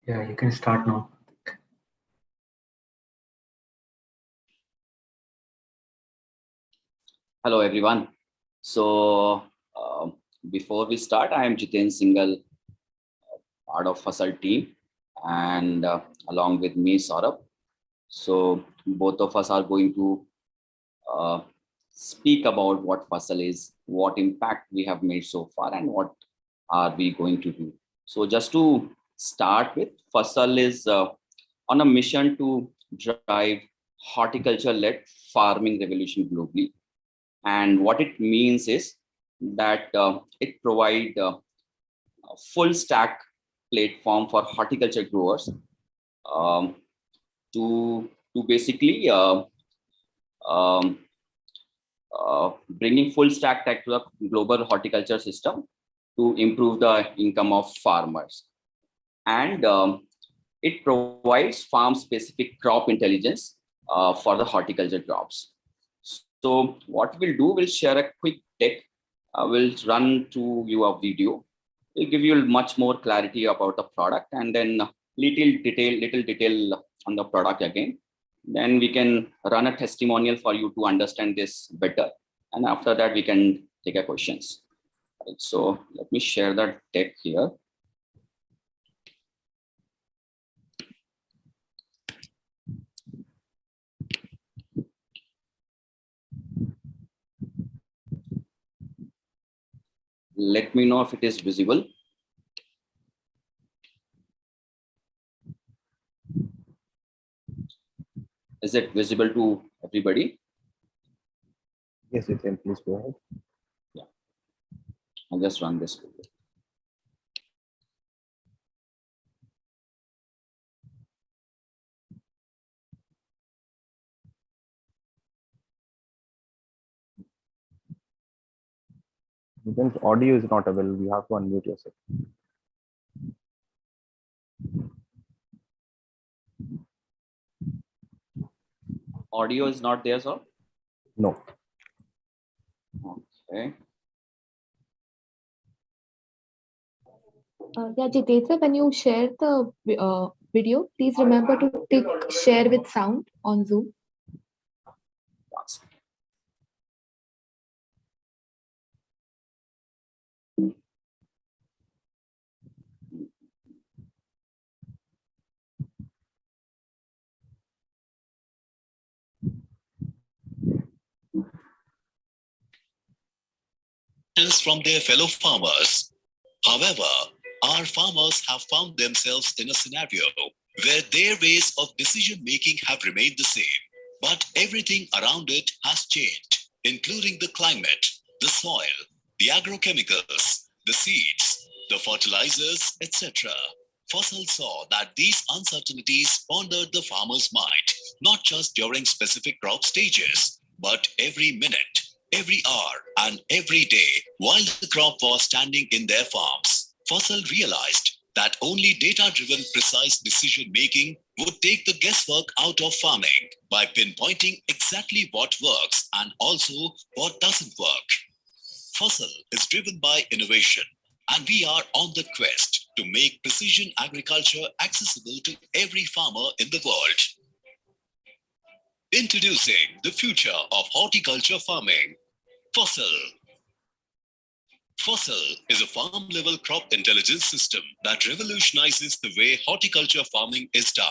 Yeah, you can start now. Hello, everyone. So, before we start, I am Jiten Singhal, part of FASAL team, and along with me, Saurabh. So, both of us are going to uh, speak about what FASAL is, what impact we have made so far, and what are we going to do. So, just to start with, FASAL is on a mission to drive horticulture-led farming revolution globally. And what it means is that it provides a full stack platform for horticulture growers um, to basically um, bringing full stack tech to the global horticulture system to improve the income of farmers. And it provides farm specific crop intelligence for the horticulture crops. So what we'll do, we'll share a quick tech. We'll run to you a video. We'll give you much more clarity about the product, and then little detail on the product again. Then we can run a testimonial for you to understand this better. And after that, we can take a questions. Right, so let me share that tech here. Let me know if it is visible. Is it visible to everybody? Yes, you can. Please go ahead. Yeah, I'll just run this video. Then audio is not available. You have to unmute yourself. Audio is not there, sir? No. Okay. Yeah, Jitendra, when you share the video, please remember to tick share with sound on Zoom. From their fellow farmers. However, our farmers have found themselves in a scenario where their ways of decision making have remained the same, but everything around it has changed, including the climate, the soil, the agrochemicals, the seeds, the fertilizers, etc. FASAL saw that these uncertainties pondered the farmer's mind, not just during specific crop stages, but every minute, every hour, and every day while the crop was standing in their farms. FASAL realized that only data-driven precise decision-making would take the guesswork out of farming by pinpointing exactly what works and also what doesn't work. FASAL is driven by innovation, and we are on the quest to make precision agriculture accessible to every farmer in the world. Introducing the future of horticulture farming. FASAL. FASAL is a farm-level crop intelligence system that revolutionizes the way horticulture farming is done.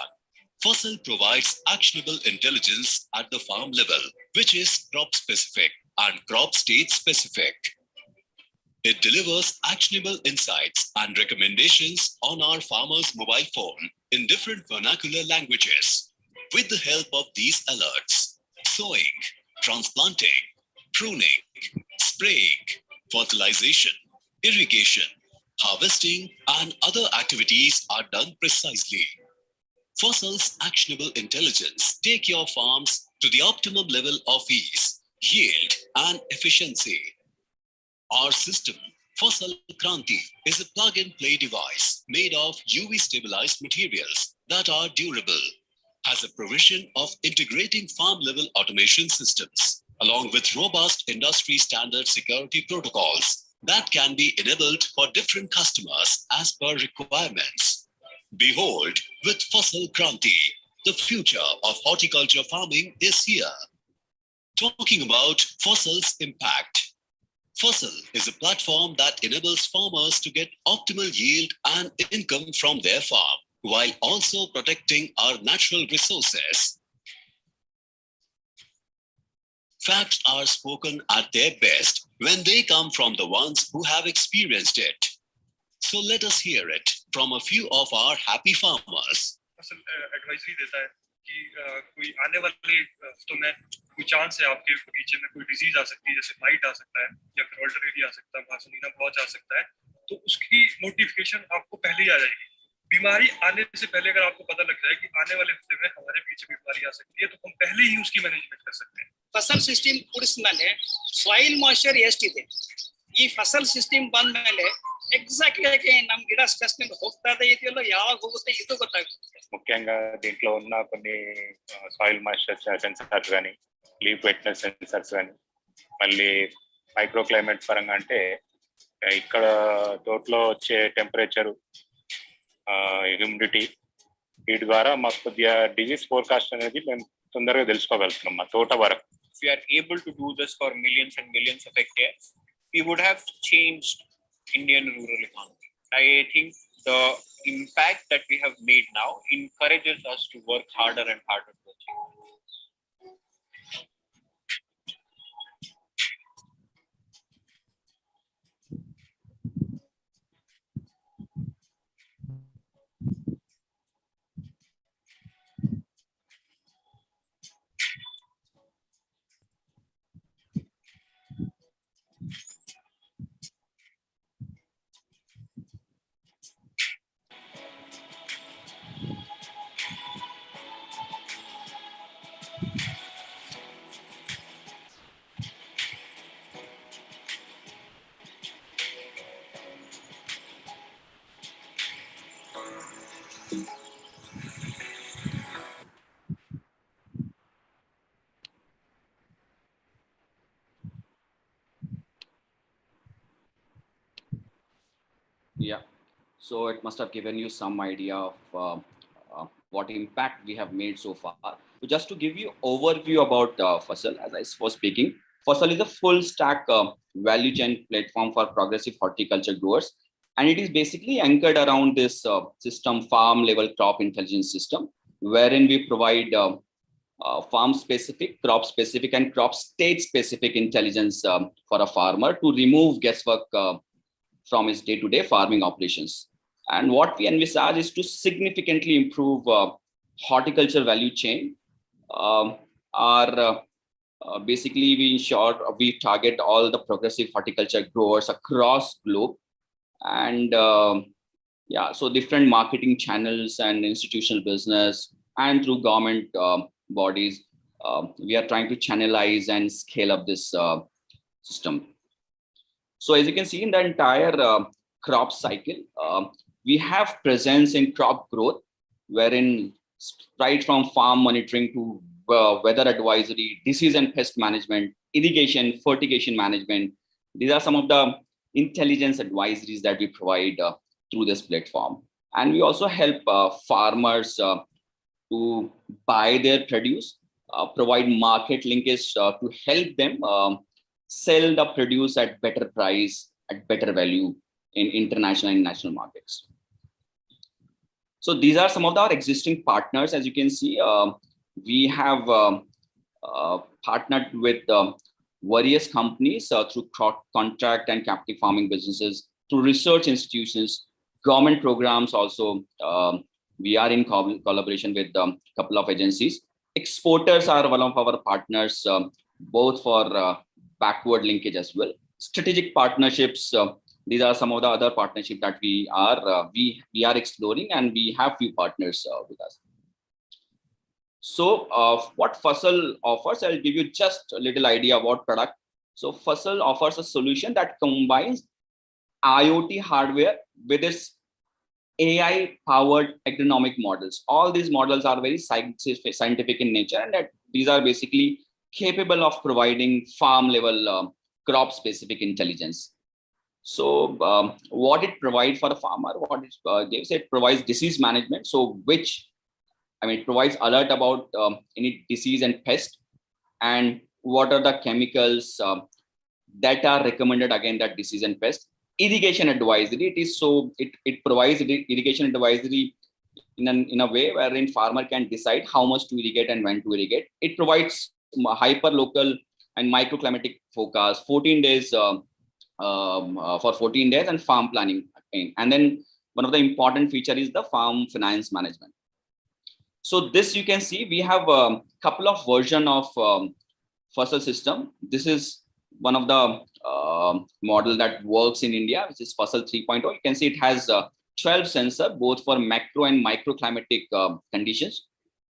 FASAL provides actionable intelligence at the farm level, which is crop-specific and crop state-specific. It delivers actionable insights and recommendations on our farmers' mobile phone in different vernacular languages. With the help of these alerts, sowing, transplanting, pruning, spraying, fertilization, irrigation, harvesting, and other activities are done precisely. FASAL's actionable intelligence take your farms to the optimum level of ease, yield, and efficiency. Our system, FASAL Kranti, is a plug-and-play device made of UV-stabilized materials that are durable, has a provision of integrating farm-level automation systems, along with robust industry standard security protocols that can be enabled for different customers as per requirements. Behold, with FASAL Kranti, the future of horticulture farming is here. Talking about FASAL's impact. FASAL is a platform that enables farmers to get optimal yield and income from their farm, while also protecting our natural resources. Facts are spoken at their best when they come from the ones who have experienced it. So let us hear it from a few of our happy farmers. फसल advisory देता है कि कोई आने वाले हफ्तों में कोई चांस है आपके बगीचे में कोई डिजीज आ सकती है, जैसे माइट आ सकता है या फिर ऑल्टरनेरी आ सकता है, भासुनीना ब्लॉच आ सकता है, तो उसकी नोटिफिकेशन आपको पहले ही आ जाएगी। बीमारी आने से पहले अगर आपको पता लग जाए कि आने वाले हफ्ते में हमारे बीच बीमारी आ सकती है, तो हम पहले ही उसकी मैनेजमेंट कर सकते हैं। ಫಸಲ್ ಸಿಸ್ಟಮ್ ಕೂಡಿಸಿದ್ಮೇಲೆ ಸಾಯಿಲ್ ಮಾಯ್ಶ್ಚರ್ ಎಷ್ಟಿದೆ, ಈ ಫಸಲ್ ಸಿಸ್ಟಮ್ ಬಂದ ಮೇಲೆ ಎಕ್ಸಾಕ್ಟ್ ಆಗಿ ನಮ್ ಗಿಡ ಸ್ಪೆಸಿಫಿಕ್ ಹೋಗ್ತಾ ಇದೆಯಲ್ಲ, ಯಾವಾಗ ಹೋಗುತ್ತೆ ಇದು ಗೊತ್ತಾಗುತ್ತೆ. ముఖ్యంగా దీంట్లో ఉన్న కొన్ని సాయిల్ మాయిశ్చర్ సెన్సర్స్ కానీ, లీఫ్ వెట్నెస్ సెన్సర్స్ కానీ, మళ్ళీ మైక్రో క్లైమేట్ పరంగా అంటే ఇక్కడ తోటలో వచ్చే టెంపరేచరు, హ్యూమిడిటీ, వీటి ద్వారా మాకు కొద్దిగా డిజీజ్ ఫోర్కాస్ట్ అనేది మేము తొందరగా తెలుసుకోగలుగుతున్నాం మా తోట వరకు. If we are able to do this for millions and millions of hectares, we would have changed Indian rural economy. I think the impact that we have made now encourages us to work harder and harder to achieve. Yeah, so it must have given you some idea of what impact we have made so far. So just to give you overview about FASAL, as I was speaking, FASAL is a full stack value chain platform for progressive horticulture growers. And it is basically anchored around this system, farm level crop intelligence system, wherein we provide farm specific, crop specific, and crop state specific intelligence for a farmer to remove guesswork from his day-to-day farming operations. And what we envisage is to significantly improve horticulture value chain. Basically, we target all the progressive horticulture growers across globe. And so different marketing channels and institutional business and through government bodies, we are trying to channelize and scale up this system. So as you can see in the entire crop cycle, we have presence in crop growth, wherein right from farm monitoring to weather advisory, disease and pest management, irrigation, fertigation management. These are some of the intelligence advisories that we provide through this platform. And we also help farmers to buy their produce, provide market linkage to help them sell the produce at better price, at better value in international and national markets. So these are some of our existing partners. As you can see, we have partnered with various companies through contract and captive farming businesses, through research institutions, government programs also. We are in collaboration with a couple of agencies. Exporters are one of our partners, both for backward linkage as well. Strategic partnerships, these are some of the other partnerships that we are exploring, and we have few partners with us. So what FASAL offers, I'll give you just a little idea about product. So FASAL offers a solution that combines IoT hardware with its AI powered agronomic models. All these models are very scientific in nature, and that these are basically capable of providing farm level crop specific intelligence. So what it provides for the farmer, what it gives, it provides disease management. So it provides alert about any disease and pest, and what are the chemicals that are recommended against that disease and pest. Irrigation advisory, it provides irrigation advisory in a way wherein farmer can decide how much to irrigate and when to irrigate. It provides hyper local and microclimatic forecast, 14 days for 14 days, and farm planning again. And then one of the important feature is the farm finance management. So this, you can see, we have a couple of version of FASAL system. This is one of the model that works in India, which is FASAL 3.0. You can see it has 12 sensor, both for macro and microclimatic conditions.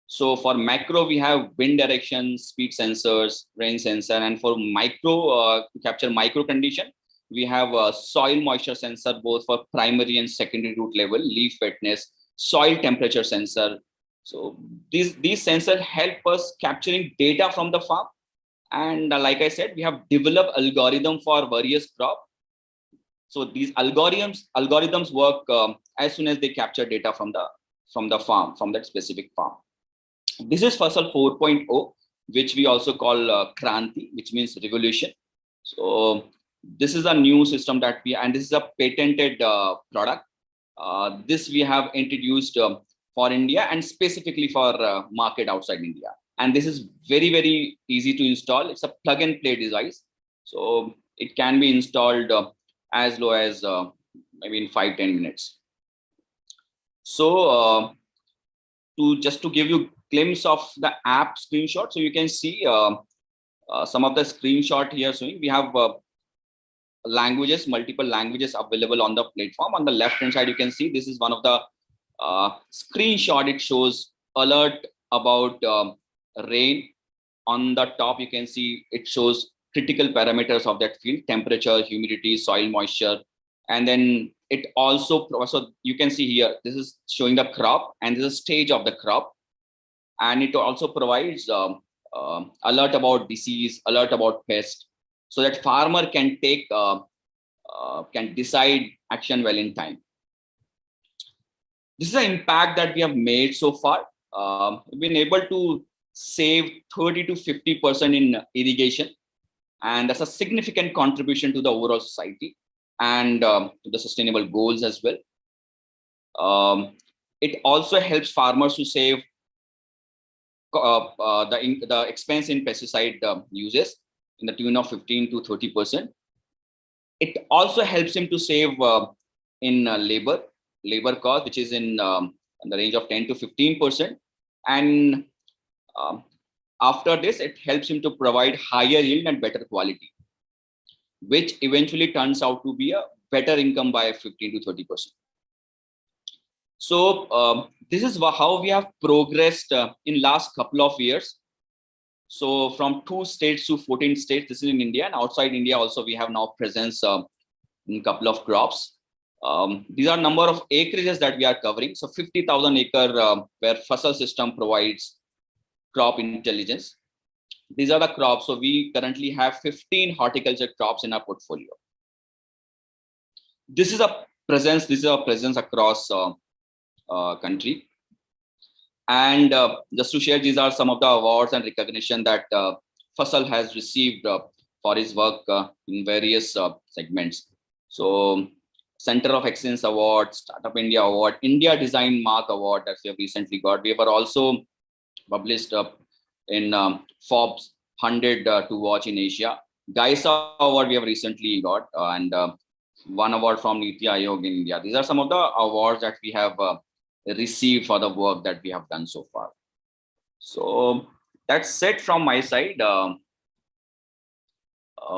So for macro, we have wind direction, speed sensors, rain sensor, and for micro, to capture micro condition, we have a soil moisture sensor, both for primary and secondary root level, leaf wetness, soil temperature sensor. So these sensors help us capturing data from the farm. And like I said, we have developed algorithm for various crop. So these algorithms work as soon as they capture data from the farm, from that specific farm. This is FASAL 4.0, which we also call Kranti, which means revolution. So this is a new system that and this is a patented product. This we have introduced for India and specifically for market outside India. And this is very, very easy to install. It's a plug and play device. So it can be installed as low as maybe in 5-10 minutes. So just to give you glimpse of the app screenshot, so you can see some of the screenshot here showing we have languages, multiple languages available on the platform. On the left hand side, you can see this is one of the screenshot. It shows alert about rain. On the top, you can see it shows critical parameters of that field: temperature, humidity, soil moisture. And then it also, so you can see here, this is showing the crop and this is stage of the crop. And it also provides alert about disease, alert about pest, so that farmer can take can decide action well in time. This is the impact that we have made so far. We've been able to save 30 to 50% in irrigation, and that's a significant contribution to the overall society and to the sustainable goals as well. It also helps farmers to save the expense in pesticide uses in the tune of 15 to 30%. It also helps him to save in labor cost, which is in the range of 10 to 15%. And after this, it helps him to provide higher yield and better quality, which eventually turns out to be a better income by 15 to 30%. So this is how we have progressed in last couple of years. So from 2 states to 14 states, this is in India, and outside India also we have now presence in a couple of crops. These are number of acreages that we are covering. So 50,000 acre where FASAL system provides crop intelligence. These are the crops. So we currently have 15 horticulture crops in our portfolio. This is a presence. This is a presence across country. And just to share, these are some of the awards and recognition that FASAL has received for his work in various segments. So Center of Excellence Award, Startup India Award, India Design Mark Award that we have recently got. We were also published in Forbes 100 to watch in Asia. Gaisa Award we have recently got, and one award from Niti Aayog in India. These are some of the awards that we have received for the work that we have done so far. So that's it from my side.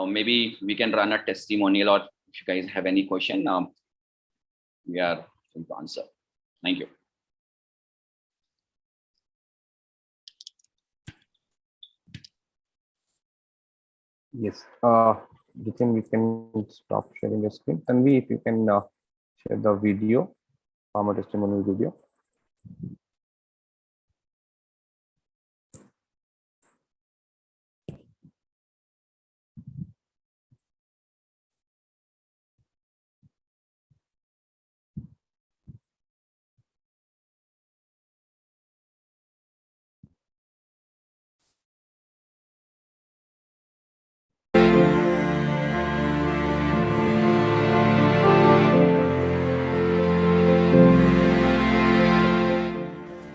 Maybe we can run a testimonial, or if you guys have any question, we are going to answer. Thank you. Yes. Jitin, we can stop sharing the screen. Tanvi, if you can share the video, farmer testimonial video.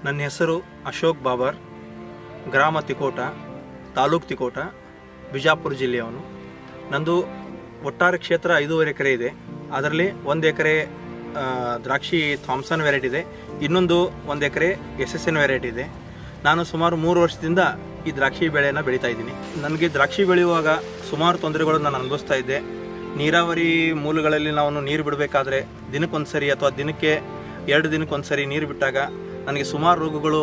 ನನ್ನ ಹೆಸರು ಅಶೋಕ್ ಬಾಬರ್, ಗ್ರಾಮ ತಿಕೋಟ, ತಾಲೂಕು ತಿಕೋಟ, ಬಿಜಾಪುರ ಜಿಲ್ಲೆಯವನು. ನಂದು ಒಟ್ಟಾರೆ ಕ್ಷೇತ್ರ 5.5 ಎಕರೆ ಇದೆ. ಅದರಲ್ಲಿ 1 ಎಕರೆ ದ್ರಾಕ್ಷಿ Thomson variety ಇದೆ, ಇನ್ನೊಂದು 1 ಎಕರೆ SSN ವೆರೈಟಿ ಇದೆ. ನಾನು ಸುಮಾರು 3 ವರ್ಷದಿಂದ ಈ ದ್ರಾಕ್ಷಿ ಬೆಳೆಯನ್ನು ಬೆಳೀತಾ ಇದ್ದೀನಿ. ನನಗೆ ದ್ರಾಕ್ಷಿ ಬೆಳೆಯುವಾಗ ಸುಮಾರು ತೊಂದರೆಗಳನ್ನು ನಾನು ಅನುಭವಿಸ್ತಾ ಇದ್ದೆ. ನೀರಾವರಿ ಮೂಲಗಳಲ್ಲಿ ನಾವು ನೀರು ಬಿಡಬೇಕಾದ್ರೆ ದಿನಕ್ಕೊಂದ್ಸರಿ ಅಥವಾ ದಿನಕ್ಕೆ 2 ದಿನಕ್ಕೊಂದ್ಸರಿ ನೀರು ಬಿಟ್ಟಾಗ ನನಗೆ ಸುಮಾರು ರೋಗಗಳು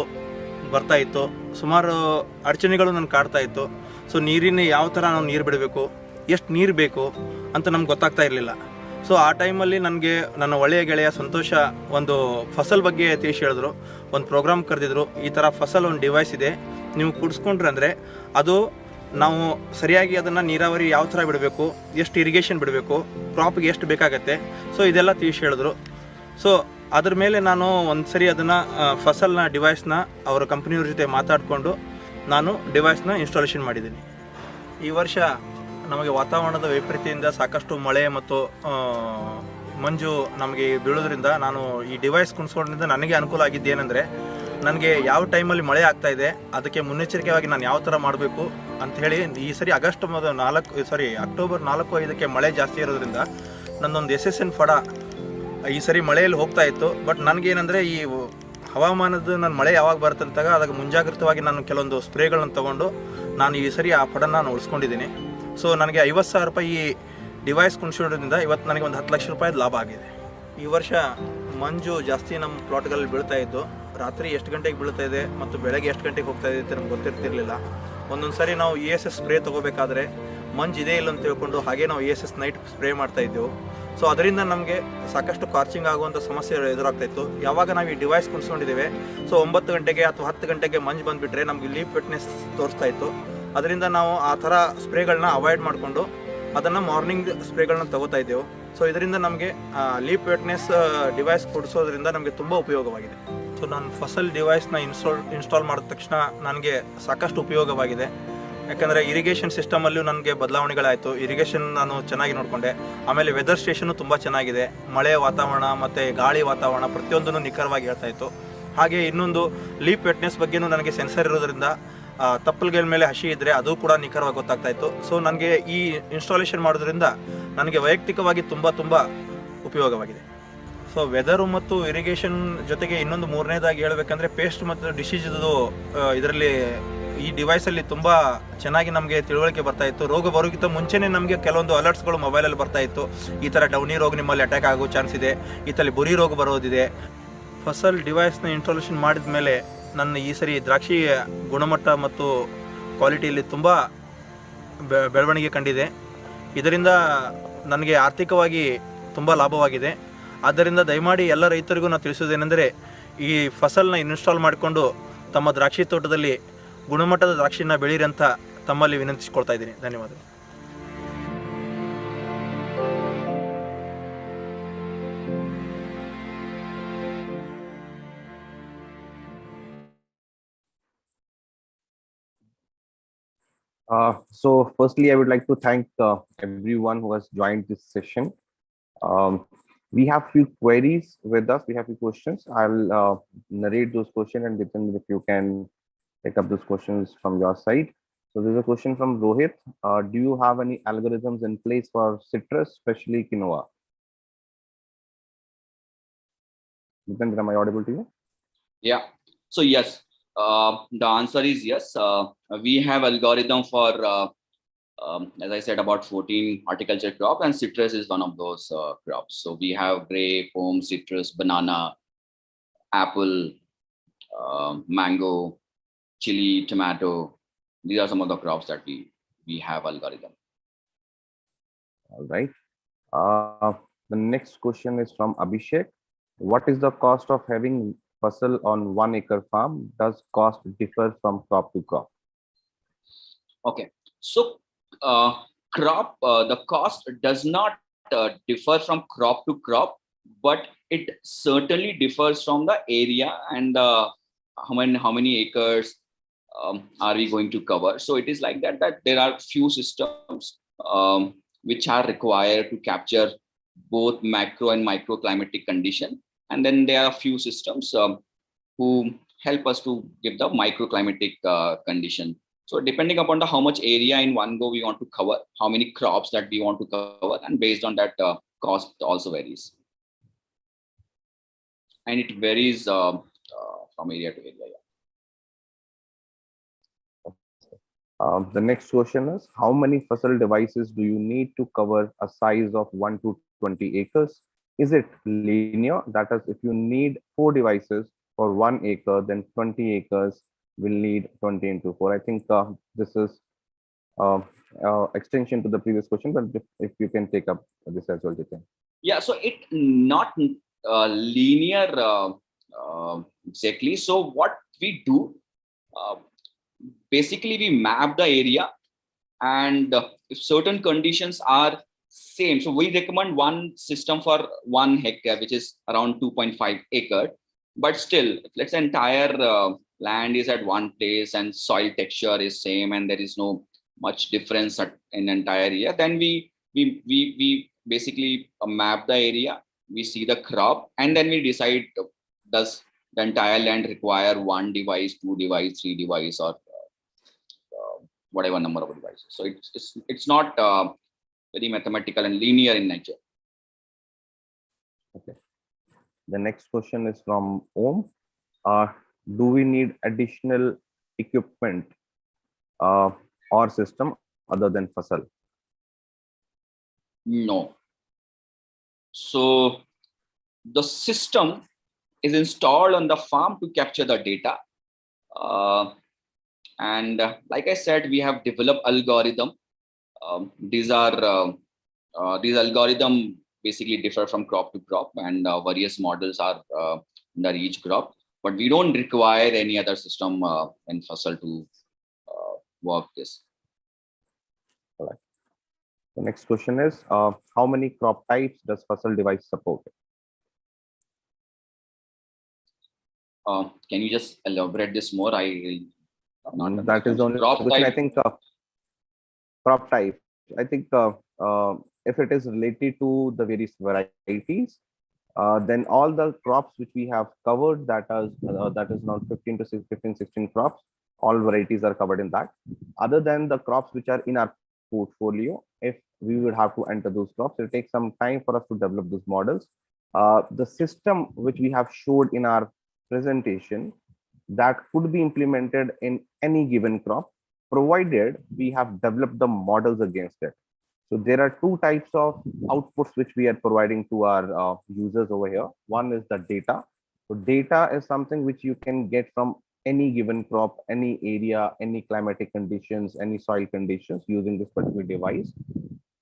ಬರ್ತಾ ಇತ್ತು, ಸುಮಾರು ಅಡಚಣೆಗಳು ನನಗೆ ಕಾಡ್ತಾ ಇತ್ತು. ಸೊ ನೀರಿನ ಯಾವ ಥರ ನಾವು ನೀರು ಬಿಡಬೇಕು, ಎಷ್ಟು ನೀರು ಬೇಕು ಅಂತ ನಮ್ಗೆ ಗೊತ್ತಾಗ್ತಾ ಇರಲಿಲ್ಲ. ಸೊ ಆ ಟೈಮಲ್ಲಿ ನನಗೆ ನನ್ನ ಒಳ್ಳೆಯ ಗೆಳೆಯ ಸಂತೋಷ ಒಂದು ಫಸಲ್ ಬಗ್ಗೆ ತಿಳಿಸಿ ಹೇಳಿದ್ರು. ಒಂದು ಪ್ರೋಗ್ರಾಮ್ ಕರೆದಿದ್ರು, ಈ ಥರ ಫಸಲ್ ಒಂದು ಡಿವೈಸ್ ಇದೆ, ನೀವು ಕೂಡಿಸ್ಕೊಂಡ್ರೆ ಅಂದರೆ ಅದು ನಾವು ಸರಿಯಾಗಿ ಅದನ್ನು ನೀರಾವರಿ ಯಾವ ಥರ ಬಿಡಬೇಕು, ಎಷ್ಟು ಇರಿಗೇಷನ್ ಬಿಡಬೇಕು, ಕ್ರಾಪ್ಗೆ ಎಷ್ಟು ಬೇಕಾಗತ್ತೆ, ಸೊ ಇದೆಲ್ಲ ತಿಳಿಸಿ ಹೇಳಿದ್ರು. ಸೊ ಅದ್ರ ಮೇಲೆ ನಾನು ಒಂದು ಸರಿ ಅದನ್ನು ಫಸಲ್ನ ಡಿವೈಸ್ನ ಅವರ ಕಂಪ್ನಿಯವ್ರ ಜೊತೆ ಮಾತಾಡಿಕೊಂಡು ನಾನು ಡಿವೈಸ್ನ ಇನ್ಸ್ಟಾಲೇಷನ್ ಮಾಡಿದ್ದೀನಿ. ಈ ವರ್ಷ ನಮಗೆ ವಾತಾವರಣದ ವೈಪರೀತ್ಯದಿಂದ ಸಾಕಷ್ಟು ಮಳೆ ಮತ್ತು ಮಂಜು ನಮಗೆ ಬೀಳೋದ್ರಿಂದ ನಾನು ಈ ಡಿವೈಸ್ ಕುಣಿಸ್ಕೊಂಡ್ರಿಂದ ನನಗೆ ಅನುಕೂಲ ಆಗಿದ್ದೇನೆಂದರೆ, ನನಗೆ ಯಾವ ಟೈಮಲ್ಲಿ ಮಳೆ ಆಗ್ತಾ ಇದೆ ಅದಕ್ಕೆ ಮುನ್ನೆಚ್ಚರಿಕೆಯಾಗಿ ನಾನು ಯಾವ ಥರ ಮಾಡಬೇಕು ಅಂಥೇಳಿ ಈ ಸರಿ ಅಕ್ಟೋಬರ್ 4-5 ಮಳೆ ಜಾಸ್ತಿ ಇರೋದ್ರಿಂದ ನನ್ನೊಂದು SSN ಫಡ ಈ ಸರಿ ಮಳೆಯಲ್ಲಿ ಹೋಗ್ತಾ ಇತ್ತು. ಬಟ್ ನನಗೇನೆಂದರೆ ಈ ಹವಾಮಾನದ ನನ್ನ ಮಳೆ ಯಾವಾಗ ಬರುತ್ತೆ ಅಂತಾಗ ಅದಕ್ಕೆ ಮುಂಜಾಗ್ರತವಾಗಿ ನಾನು ಕೆಲವೊಂದು ಸ್ಪ್ರೇಗಳನ್ನು ತೊಗೊಂಡು ನಾನು ಈ ಸರಿ ಆ ಫಡನ್ನ ನಾನು ಉಳಿಸ್ಕೊಂಡಿದ್ದೀನಿ. ಸೊ ನನಗೆ 50,000 ರೂಪಾಯಿ ಈ ಡಿವೈಸ್ ಕುಣಿಸೋದ್ರಿಂದ ಇವತ್ತು ನನಗೆ ಒಂದು 10 ಲಕ್ಷ ರೂಪಾಯಿದು ಲಾಭ ಆಗಿದೆ. ಈ ವರ್ಷ ಮಂಜು ಜಾಸ್ತಿ ನಮ್ಮ ಪ್ಲಾಟ್ಗಳಲ್ಲಿ ಬೀಳ್ತಾ ಇತ್ತು. ರಾತ್ರಿ ಎಷ್ಟು ಗಂಟೆಗೆ ಬೀಳ್ತಾ ಇದೆ ಮತ್ತು ಬೆಳಗ್ಗೆ ಎಷ್ಟು ಗಂಟೆಗೆ ಹೋಗ್ತಾ ಇದೆ ಅಂತ ನಮ್ಗೆ ಗೊತ್ತಿರ್ತಿರ್ಲಿಲ್ಲ. ಒಂದೊಂದು ಸಾರಿ ನಾವು ESS ಸ್ಪ್ರೇ ತೊಗೋಬೇಕಾದ್ರೆ ಮಂಜು ಇದೆ ಇಲ್ಲ ಅಂತ ತಿಳ್ಕೊಂಡು ಹಾಗೆ ನಾವು ESS ನೈಟ್ ಸ್ಪ್ರೇ ಮಾಡ್ತಾ ಇದ್ದೆವು. ಸೊ ಅದರಿಂದ ನಮಗೆ ಸಾಕಷ್ಟು ಕಾರ್ಚಿಂಗ್ ಆಗುವಂಥ ಸಮಸ್ಯೆ ಎದುರಾಗ್ತಾ ಇತ್ತು. ಯಾವಾಗ ನಾವು ಈ ಡಿವೈಸ್ ಕುಣಿಸ್ಕೊಂಡಿದ್ದೇವೆ, ಸೊ 9 ಗಂಟೆಗೆ ಅಥವಾ 10 ಗಂಟೆಗೆ ಮಂಜು ಬಂದುಬಿಟ್ರೆ ನಮಗೆ ಲೀಪ್ ವೆಟ್ನೆಸ್ ತೋರಿಸ್ತಾ ಇತ್ತು. ಅದರಿಂದ ನಾವು ಆ ಥರ ಸ್ಪ್ರೇಗಳನ್ನ ಅವಾಯ್ಡ್ ಮಾಡಿಕೊಂಡು ಅದನ್ನು ಮಾರ್ನಿಂಗ್ ಸ್ಪ್ರೇಗಳನ್ನ ತಗೋತಾ ಇದ್ದೆವು. ಸೊ ಇದರಿಂದ ನಮಗೆ ಲೀಪ್ ವೆಟ್ನೆಸ್ ಡಿವೈಸ್ ಕೊಡಿಸೋದ್ರಿಂದ ನಮಗೆ ತುಂಬ ಉಪಯೋಗವಾಗಿದೆ. ಸೊ ನಾನು ಫಸಲ್ ಡಿವೈಸ್ನ ಇನ್ಸ್ಟಾಲ್ ಮಾಡಿದ ತಕ್ಷಣ ನನಗೆ ಸಾಕಷ್ಟು ಉಪಯೋಗವಾಗಿದೆ. ಯಾಕಂದರೆ ಇರಿಗೇಷನ್ ಸಿಸ್ಟಮಲ್ಲೂ ನನಗೆ ಬದಲಾವಣೆಗಳಾಯಿತು. ಇರಿಗೇಷನ್ ನಾನು ಚೆನ್ನಾಗಿ ನೋಡಿಕೊಂಡೆ. ಆಮೇಲೆ ವೆದರ್ ಸ್ಟೇಷನ್ನು ತುಂಬ ಚೆನ್ನಾಗಿದೆ. ಮಳೆ ವಾತಾವರಣ ಮತ್ತು ಗಾಳಿ ವಾತಾವರಣ ಪ್ರತಿಯೊಂದನ್ನು ನಿಖರವಾಗಿ ಹೇಳ್ತಾ ಇತ್ತು. ಹಾಗೆ ಇನ್ನೊಂದು ಲೀಪ್ ವೆಟ್ನೆಸ್ ಬಗ್ಗೆಯೂ ನನಗೆ ಸೆನ್ಸರ್ ಇರೋದ್ರಿಂದ ತಪ್ಪಲ್ಗಳ ಮೇಲೆ ಹಸಿ ಇದ್ದರೆ ಅದು ಕೂಡ ನಿಖರವಾಗಿ ಗೊತ್ತಾಗ್ತಾ ಇತ್ತು. ಸೊ ನನಗೆ ಈ ಇನ್ಸ್ಟಾಲೇಷನ್ ಮಾಡೋದ್ರಿಂದ ನನಗೆ ವೈಯಕ್ತಿಕವಾಗಿ ತುಂಬ ಉಪಯೋಗವಾಗಿದೆ. ಸೊ ವೆದರು ಮತ್ತು ಇರಿಗೇಷನ್ ಜೊತೆಗೆ ಇನ್ನೊಂದು ಮೂರನೇದಾಗಿ ಹೇಳಬೇಕಂದ್ರೆ ಪೇಸ್ಟ್ ಮತ್ತು ಡಿಸೀಸ್ದು ಇದರಲ್ಲಿ ಈ ಡಿವೈಸಲ್ಲಿ ತುಂಬ ಚೆನ್ನಾಗಿ ನಮಗೆ ತಿಳುವಳಿಕೆ ಬರ್ತಾ ಇತ್ತು. ರೋಗ ಬರೋಕ್ಕಿಂತ ಮುಂಚೆನೇ ನಮಗೆ ಕೆಲವೊಂದು ಅಲರ್ಟ್ಸ್ಗಳು ಮೊಬೈಲಲ್ಲಿ ಬರ್ತಾ ಇತ್ತು. ಈ ಥರ ಡೌನಿ ರೋಗ ನಿಮ್ಮಲ್ಲಿ ಅಟ್ಯಾಕ್ ಆಗೋ ಚಾನ್ಸ್ ಇದೆ, ಈ ಥರ ಬುರಿ ರೋಗ ಬರೋದಿದೆ. ಫಸಲ್ ಡಿವೈಸ್ನ ಇನ್ಸ್ಟಾಲೇಷನ್ ಮಾಡಿದ ಮೇಲೆ ನನ್ನ ಈ ಸರಿ ದ್ರಾಕ್ಷಿ ಗುಣಮಟ್ಟ ಮತ್ತು ಕ್ವಾಲಿಟಿಯಲ್ಲಿ ತುಂಬ ಬೆಳವಣಿಗೆ ಕಂಡಿದೆ. ಇದರಿಂದ ನನಗೆ ಆರ್ಥಿಕವಾಗಿ ತುಂಬ ಲಾಭವಾಗಿದೆ. ಆದ್ದರಿಂದ ದಯಮಾಡಿ ಎಲ್ಲ ರೈತರಿಗೂ ನಾನು ತಿಳಿಸೋದೇನೆಂದರೆ, ಈ ಫಸಲ್ನ ಇನ್ಸ್ಟಾಲ್ ಮಾಡಿಕೊಂಡು ತಮ್ಮ ದ್ರಾಕ್ಷಿ ತೋಟದಲ್ಲಿ ಗುಣಮಟ್ಟದ ದ್ರಾಕ್ಷಿನ ಬೆಳೀರಿ ಅಂತ ತಮ್ಮಲ್ಲಿ ವಿನಂತಿಸಿಕೊಳ್ತಾ ಇದ್ದೀನಿ. ಧನ್ಯವಾದಗಳು. So firstly, I would like to thank everyone who has joined this session. We have few queries with us. We have few questions. I'll narrate those questions, and Jitin, if you can take up those questions from your side. So there's a question from Rohit. Do you have any algorithms in place for citrus, especially quinoa? Jitin, am I audible to you? Yeah. So yes, the answer is yes. We have algorithm for, as I said, about 14 horticulture crop, and citrus is one of those crops. So we have grape, pomme, citrus, banana, apple, mango, chili, tomato. These are some of the crops that we have algorithm. All right. The next question is from Abhishek. What is the cost of having fasal on 1 acre farm? Does cost differ from crop to crop? Okay. So the cost does not differ from crop to crop, but it certainly differs from the area and how many acres are we going to cover. So it is like that there are few systems which are required to capture both macro and microclimatic condition, and then there are few systems who help us to give the microclimatic condition. So depending upon the how much area in one go we want to cover, how many crops that we want to cover, and based on that, cost also varies. And it varies from area to area. The next question is, how many FASAL devices do you need to cover a size of 1 to 20 acres? Is it linear? That is, if you need 4 devices for 1 acre, then 20 acres will need 20 into 4. I think this is extension to the previous question, but if you can take up this as well, Jitin. Yeah, so it not linear exactly. So what we do, basically we map the area, and if certain conditions are same, so we recommend one system for 1 hectare, which is around 2.5 acre. But still, let's say entire land is at one place and soil texture is same, and there is no much difference in entire area, then we basically map the area, we see the crop, and then we decide, does the entire land require 1 device, 2 device, 3 device, or whatever number of devices. So it's not very mathematical and linear in nature. Okay. The next question is from Om. Do we need additional equipment or system other than FASAL? No. So the system is installed on the farm to capture the data. And like I said, we have developed algorithm. These algorithm basically differ from crop to crop, and various models are under each crop. But we don't require any other system in FASAL to work this. All right. The next question is, how many crop types does FASAL device support? Can you just elaborate this more? That is the only crop question. type. I think crop type. I think if it is related to the various varieties, then all the crops which we have covered, that is now 15 to 16 crops. All varieties are covered in that. Other than the crops which are in our portfolio, if we would have to enter those crops, it takes some time for us to develop those models. The system which we have showed in our presentation, that could be implemented in any given crop, provided we have developed the models against it. So there are 2 types of outputs which we are providing to our users over here. One is the data. So data is something which you can get from any given crop, any area, any climatic conditions, any soil conditions using this particular device.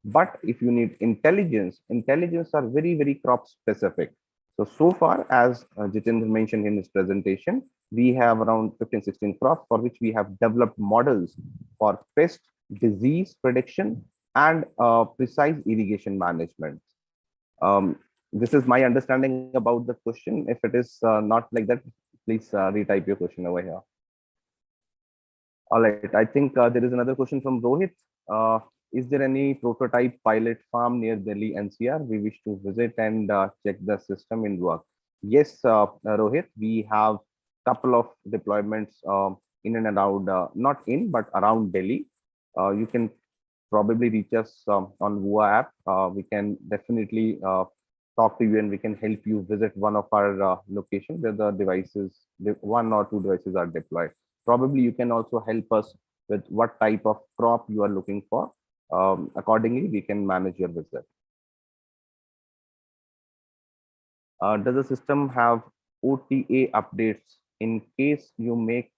But if you need intelligence are very, very crop specific. So far, as Jitendra mentioned in his presentation, we have around 15-16 crops for which we have developed models for pest, disease prediction, and precise irrigation management. This is my understanding about the question. If it is not like that, please retype your question over here. All right, I think there is another question from Rohit. Is there any prototype pilot farm near Delhi NCR? We wish to visit and check the system in work. Yes, Rohit, we have couple of deployments in and around, not in, but around Delhi. You can probably reach us on VUA app. We can definitely talk to you, and we can help you visit one of our locations where the devices, 1 or 2 devices are deployed. Probably you can also help us with what type of crop you are looking for. Accordingly, we can manage your visit. Does the system have OTA updates in case you make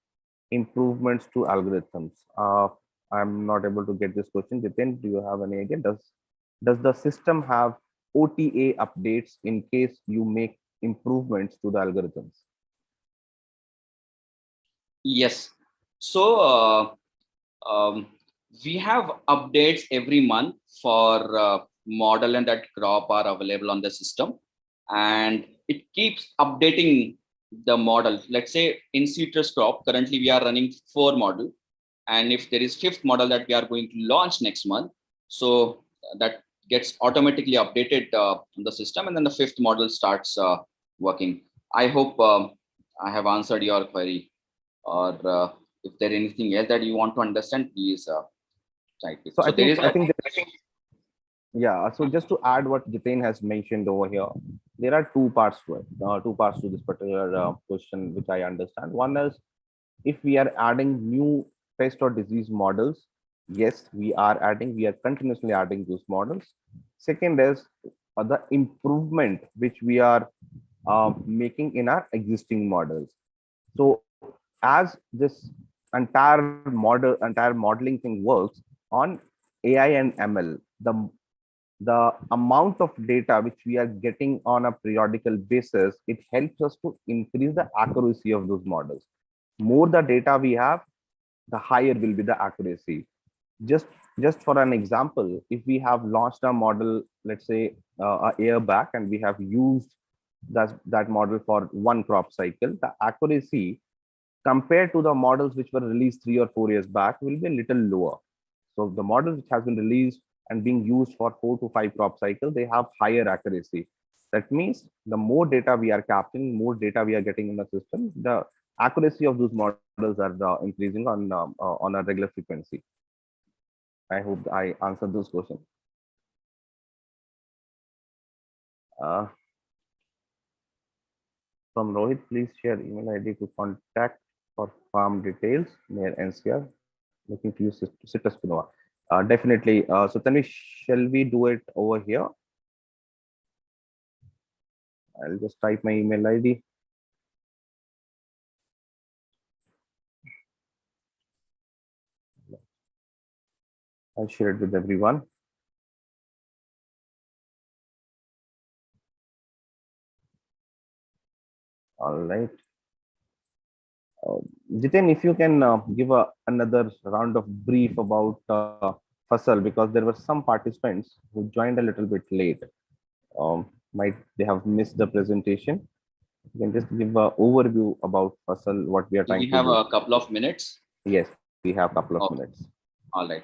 improvements to algorithms? I'm not able to get this question. Jitin, do you have any idea? Does the system have OTA updates in case you make improvements to the algorithms? Yes. So we have updates every month for model and that crop are available on the system, and it keeps updating the model. Let's say in citrus crop, currently we are running 4 model, and if there is 5th model that we are going to launch next month, so that gets automatically updated on the system, and then the 5th model starts working. I hope I have answered your query, or if there anything else that you want to understand, please type it. So I there think is yeah. So just to add what Jitain has mentioned over here, there are two parts to it. Two parts to this particular question, which I understand. One is, if we are adding new pest or disease models, yes, we are continuously adding those models. Second is the improvement which we are making in our existing models. So as this entire modeling thing works on AI and ML, the amount of data which we are getting on a periodical basis, it helps us to increase the accuracy of those models. More the data we have, the higher will be the accuracy. Just for an example, if we have launched a model, let's say a year back, and we have used that model for one crop cycle, the accuracy compared to the models which were released 3 or 4 years back will be a little lower. So the models which has been released and being used for 4 to 5 crop cycles, they have higher accuracy. That means the more data we are capturing, more data we are getting in the system, the accuracy of those models are increasing on a regular frequency. I hope I answered those questions. From Rohit, please share email ID to contact for farm details near NCR. Looking to use Citrus Quinoa. Definitely. So Tanvi, shall we do it over here? I'll just type my email ID. I'll share it with everyone. All right. Jitain, if you can give another round of brief about FASAL, because there were some participants who joined a little bit late. Might they have missed the presentation? You can just give an overview about FASAL, what we are trying to do. We have a couple of minutes. Yes, we have a couple of minutes. All right.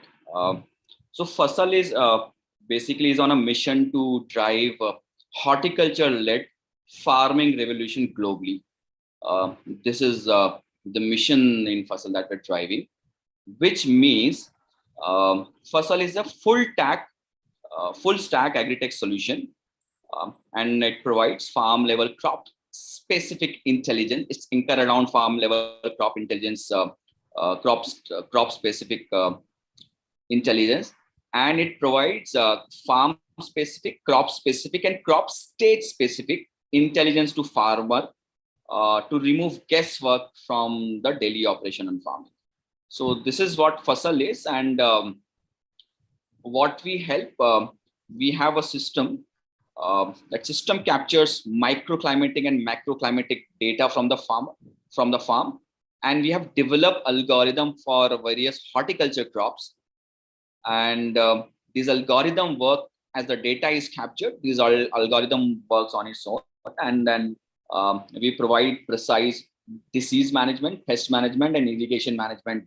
So FASAL is basically is on a mission to drive horticulture-led farming revolution globally. This is the mission in FASAL that we're driving, which means FASAL is a full stack agri-tech solution, and it provides farm level crop specific intelligence. It's anchored around farm level crop intelligence, crop specific intelligence, and it provides farm specific, crop specific, and crop stage specific intelligence to farmer to remove guesswork from the daily operation on farming. So this is what FASAL is, and what we help. We have a system. That system captures microclimatic and macroclimatic data from the farm, and we have developed algorithm for various horticulture crops. And these algorithm work as the data is captured. These algorithm works on its own, and then we provide precise disease management, pest management, and irrigation management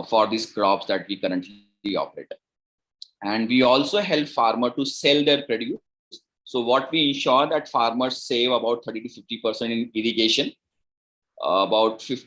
for these crops that we currently operate. And we also help farmer to sell their produce. So what we ensure that farmers save about 30 to 50% in irrigation, about 50